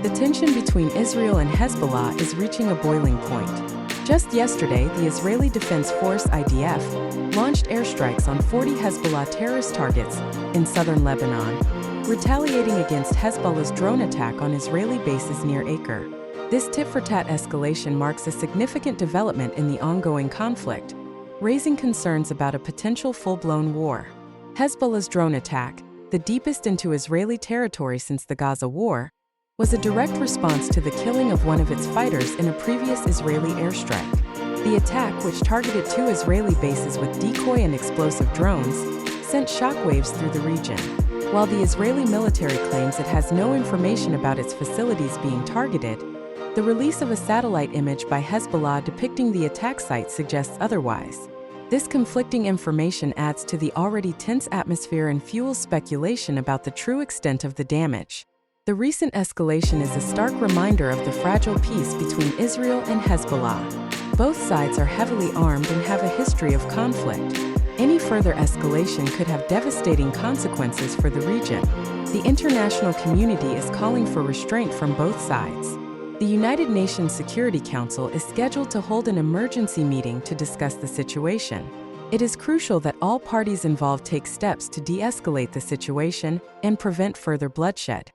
The tension between Israel and Hezbollah is reaching a boiling point. Just yesterday, the Israeli Defense Force (IDF) launched airstrikes on 40 Hezbollah terrorist targets in southern Lebanon, retaliating against Hezbollah's drone attack on Israeli bases near Acre. This tit-for-tat escalation marks a significant development in the ongoing conflict, raising concerns about a potential full-blown war. Hezbollah's drone attack, the deepest into Israeli territory since the Gaza war, was a direct response to the killing of one of its fighters in a previous Israeli airstrike. The attack, which targeted 2 Israeli bases with decoy and explosive drones, sent shockwaves through the region. While the Israeli military claims it has no information about its facilities being targeted, the release of a satellite image by Hezbollah depicting the attack site suggests otherwise. This conflicting information adds to the already tense atmosphere and fuels speculation about the true extent of the damage. The recent escalation is a stark reminder of the fragile peace between Israel and Hezbollah. Both sides are heavily armed and have a history of conflict. Any further escalation could have devastating consequences for the region. The international community is calling for restraint from both sides. The United Nations Security Council is scheduled to hold an emergency meeting to discuss the situation. It is crucial that all parties involved take steps to de-escalate the situation and prevent further bloodshed.